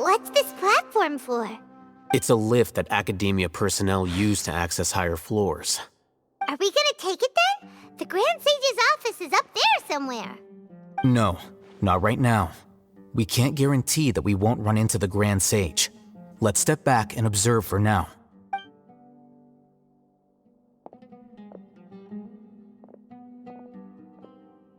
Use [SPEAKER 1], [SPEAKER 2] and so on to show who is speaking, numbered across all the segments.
[SPEAKER 1] What's this platform for?
[SPEAKER 2] It's a lift that academia personnel use to access higher floors.
[SPEAKER 1] Are we gonna take it then? The Grand Sage's office is up there somewhere.
[SPEAKER 3] No, not right now. We can't guarantee that we won't run into the Grand Sage. Let's step back and observe for now.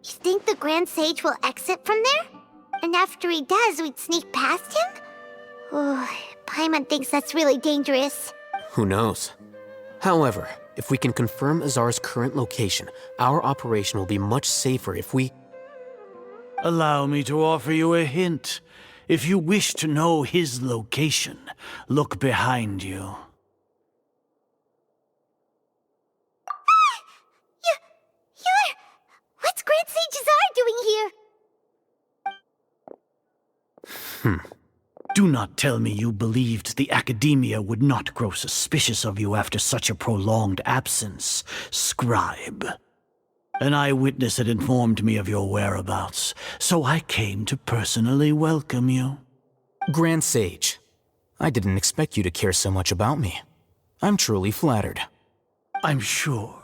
[SPEAKER 1] You think the Grand Sage will exit from there? And after he does, we'd sneak past him? Oh, Paimon thinks that's really dangerous.
[SPEAKER 2] Who knows? However, if we can confirm Azar's current location, our operation will be much safer if we...
[SPEAKER 4] Allow me to offer you a hint. If you wish to know his location, look behind you.
[SPEAKER 1] What's Grand Sage Azar doing here?
[SPEAKER 4] Do not tell me you believed the Academia would not grow suspicious of you after such a prolonged absence, scribe. An eyewitness had informed me of your whereabouts, so I came to personally welcome you.
[SPEAKER 3] Grand Sage, I didn't expect you to care so much about me. I'm truly flattered.
[SPEAKER 4] I'm sure.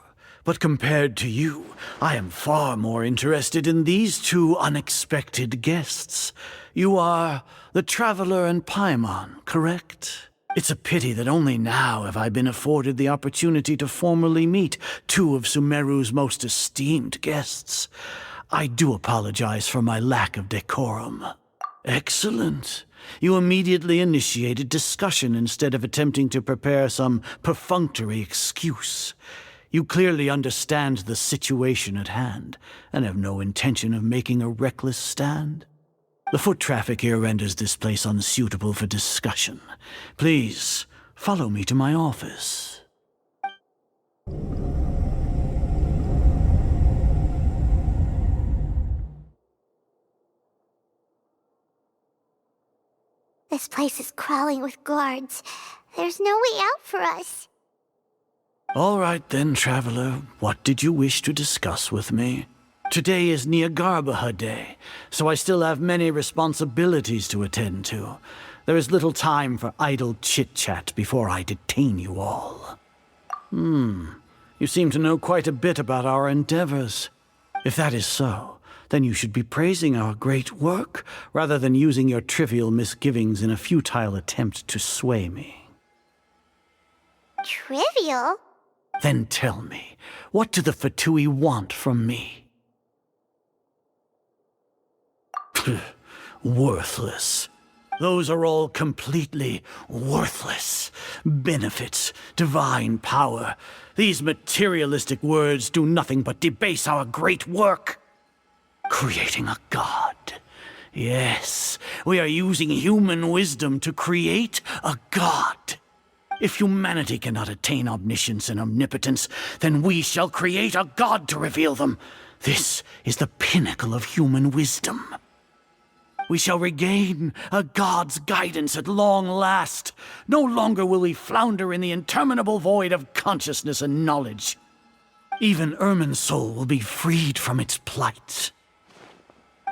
[SPEAKER 4] But compared to you, I am far more interested in these two unexpected guests. You are the Traveler and Paimon, correct? It's a pity that only now have I been afforded the opportunity to formally meet two of Sumeru's most esteemed guests. I do apologize for my lack of decorum. Excellent. You immediately initiated discussion instead of attempting to prepare some perfunctory excuse. You clearly understand the situation at hand, and have no intention of making a reckless stand. The foot traffic here renders this place unsuitable for discussion. Please, follow me to my office.
[SPEAKER 1] This place is crawling with guards. There's no way out for us.
[SPEAKER 4] All right then, Traveler. What did you wish to discuss with me? Today is Niagarbaha Day, so I still have many responsibilities to attend to. There is little time for idle chit-chat before I detain you all. You seem to know quite a bit about our endeavors. If that is so, then you should be praising our great work, rather than using your trivial misgivings in a futile attempt to sway me.
[SPEAKER 1] Trivial?
[SPEAKER 4] Then tell me, what do the Fatui want from me? Worthless. Those are all completely worthless. Benefits, divine power. These materialistic words do nothing but debase our great work. Creating a god. Yes, we are using human wisdom to create a god. If humanity cannot attain omniscience and omnipotence, then we shall create a god to reveal them. This is the pinnacle of human wisdom. We shall regain a god's guidance at long last. No longer will we flounder in the interminable void of consciousness and knowledge. Even Ermin's soul will be freed from its plight.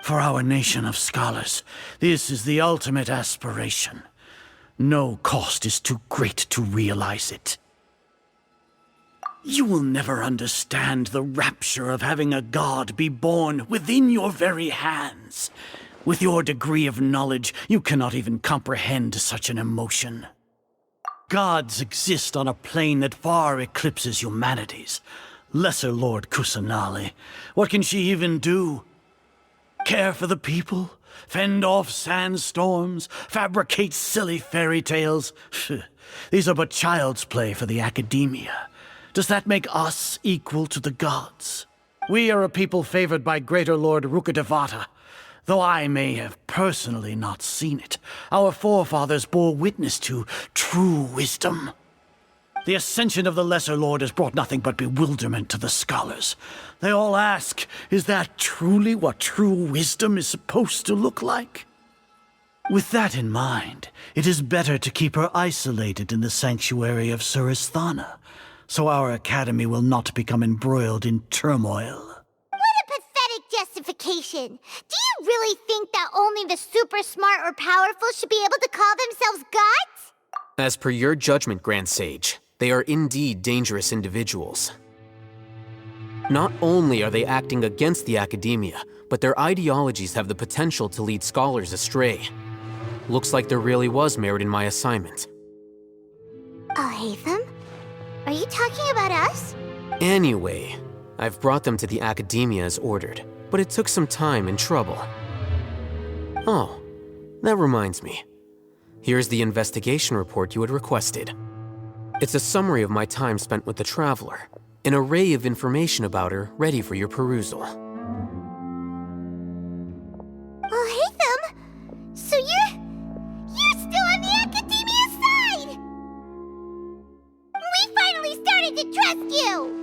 [SPEAKER 4] For our nation of scholars, this is the ultimate aspiration. No cost is too great to realize it. You will never understand the rapture of having a god be born within your very hands. With your degree of knowledge, you cannot even comprehend such an emotion. Gods exist on a plane that far eclipses humanity's. Lesser Lord Kusanali, what can she even do? Care for the people? Fend off sandstorms? Fabricate silly fairy tales? These are but child's play for the Academia. Does that make us equal to the gods? We are a people favored by Greater Lord Rukkhadevata. Though I may have personally not seen it, our forefathers bore witness to true wisdom. The ascension of the Lesser Lord has brought nothing but bewilderment to the scholars. They all ask, is that truly what true wisdom is supposed to look like? With that in mind, it is better to keep her isolated in the sanctuary of Suristhana, so our academy will not become embroiled in turmoil.
[SPEAKER 1] What a pathetic justification! location. Do you really think that only the super smart or powerful should be able to call themselves gods?
[SPEAKER 2] As per your judgment, Grand Sage, they are indeed dangerous individuals. Not only are they acting against the academia, but their ideologies have the potential to lead scholars astray. Looks like there really was merit in my assignment.
[SPEAKER 1] Alhaitham? Are you talking about us?
[SPEAKER 2] Anyway, I've brought them to the academia as ordered, but it took some time and trouble. Oh, that reminds me. Here's the investigation report you had requested. It's a summary of my time spent with the Traveler, an array of information about her ready for your perusal.
[SPEAKER 1] Alhaitham? So you're still on the academia side! We finally started to trust you!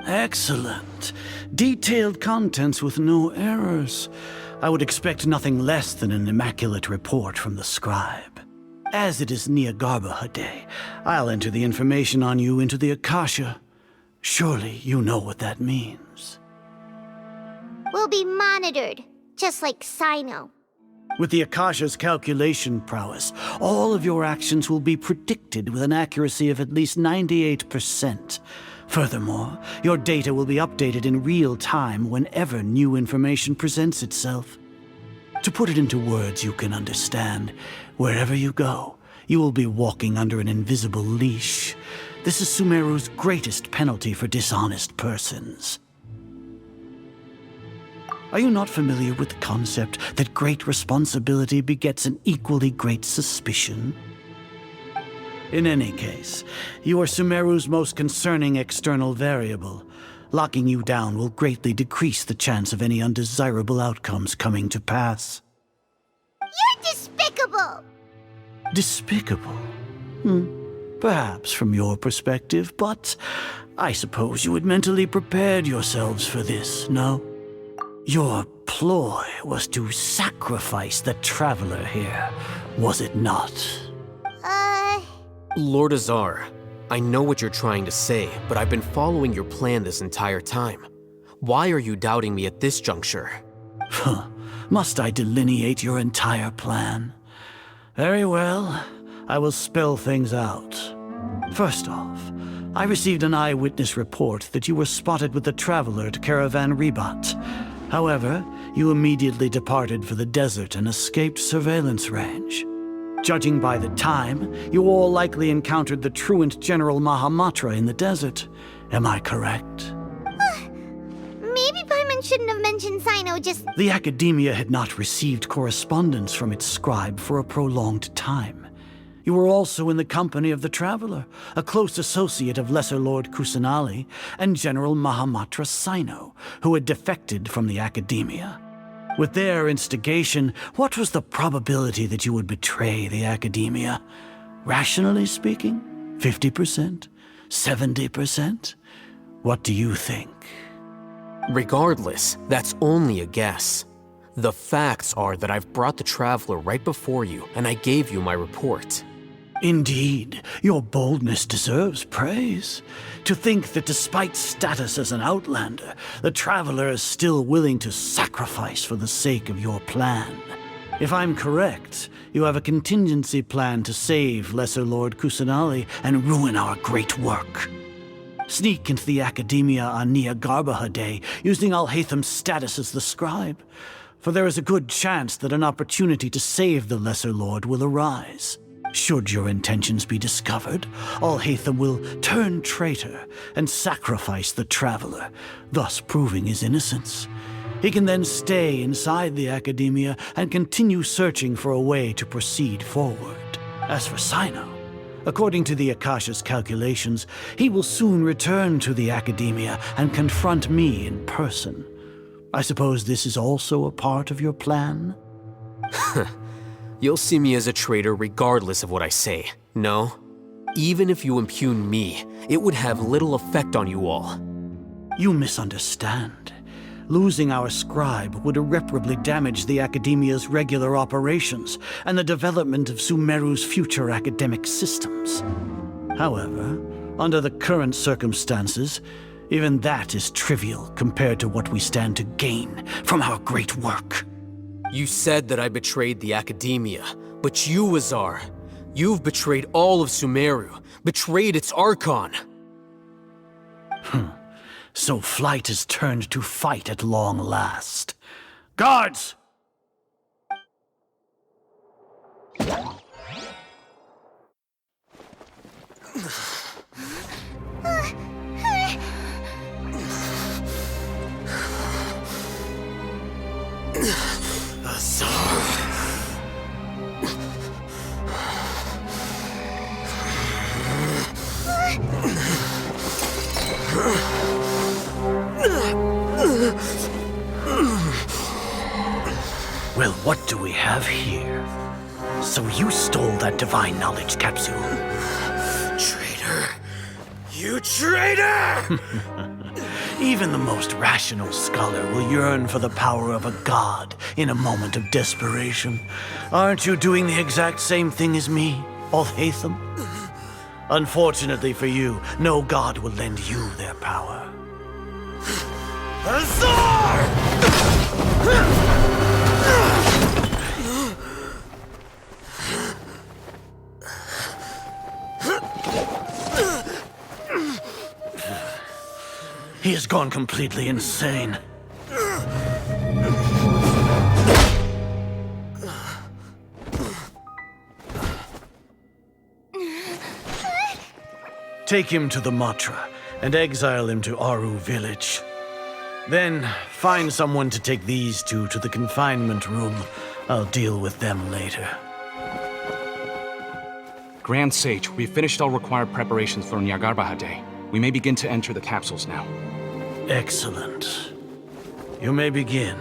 [SPEAKER 4] Excellent. Detailed contents with no errors. I would expect nothing less than an immaculate report from the scribe. As it is Niagarbaha Day, I'll enter the information on you into the Akasha. Surely you know what that means.
[SPEAKER 1] We'll be monitored, just like Sino.
[SPEAKER 4] With the Akasha's calculation prowess, all of your actions will be predicted with an accuracy of at least 98%. Furthermore, your data will be updated in real time whenever new information presents itself. To put it into words you can understand, wherever you go, you will be walking under an invisible leash. This is Sumeru's greatest penalty for dishonest persons. Are you not familiar with the concept that great responsibility begets an equally great suspicion? In any case, you are Sumeru's most concerning external variable. Locking you down will greatly decrease the chance of any undesirable outcomes coming to pass.
[SPEAKER 1] You're despicable!
[SPEAKER 4] Despicable? Perhaps from your perspective, but I suppose you had mentally prepared yourselves for this, no? Your ploy was to sacrifice the Traveler here, was it not?
[SPEAKER 2] Lord Azar, I know what you're trying to say, but I've been following your plan this entire time. Why are you doubting me at this juncture?
[SPEAKER 4] Must I delineate your entire plan? Very well, I will spell things out. First off, I received an eyewitness report that you were spotted with the Traveler at Caravan Ribat. However, you immediately departed for the desert and escaped surveillance range. Judging by the time, you all likely encountered the truant General Mahamatra in the desert. Am I correct?
[SPEAKER 1] Maybe Paimon shouldn't have mentioned Sino, just...
[SPEAKER 4] The Academia had not received correspondence from its scribe for a prolonged time. You were also in the company of the Traveler, a close associate of Lesser Lord Kusanali and General Mahamatra Sino, who had defected from the Academia. With their instigation, what was the probability that you would betray the Academia? Rationally speaking, 50%? 70%? What do you think?
[SPEAKER 2] Regardless, that's only a guess. The facts are that I've brought the Traveler right before you, and I gave you my report.
[SPEAKER 4] Indeed, your boldness deserves praise. To think that despite status as an outlander, the Traveler is still willing to sacrifice for the sake of your plan. If I'm correct, you have a contingency plan to save Lesser Lord Kusanali and ruin our great work. Sneak into the Academia on Niagarbaha Day using Alhaitham's status as the scribe, for there is a good chance that an opportunity to save the Lesser Lord will arise. Should your intentions be discovered, Alhaitham will turn traitor and sacrifice the Traveler, thus proving his innocence. He can then stay inside the Academia and continue searching for a way to proceed forward. As for Sino, according to the Akasha's calculations, he will soon return to the Academia and confront me in person. I suppose this is also a part of your plan?
[SPEAKER 2] You'll see me as a traitor regardless of what I say, no? Even if you impugn me, it would have little effect on you all.
[SPEAKER 4] You misunderstand. Losing our scribe would irreparably damage the Academia's regular operations and the development of Sumeru's future academic systems. However, under the current circumstances, even that is trivial compared to what we stand to gain from our great work.
[SPEAKER 2] You said that I betrayed the Academia, but you, Azar, you've betrayed all of Sumeru, betrayed its Archon.
[SPEAKER 4] So flight is turned to fight at long last. Guards! Well, what do we have here? So you stole that divine knowledge capsule?
[SPEAKER 2] Traitor! You traitor!
[SPEAKER 4] Even the most rational scholar will yearn for the power of a god in a moment of desperation. Aren't you doing the exact same thing as me, Alhaitham? Unfortunately for you, no god will lend you their power.
[SPEAKER 2] Azar!
[SPEAKER 4] He has gone completely insane. Take him to the Matra and exile him to Aru village. Then find someone to take these two to the confinement room. I'll deal with them later.
[SPEAKER 5] Grand Sage, we've finished all required preparations for Nyargarbaha Day. We may begin to enter the capsules now.
[SPEAKER 4] Excellent. You may begin.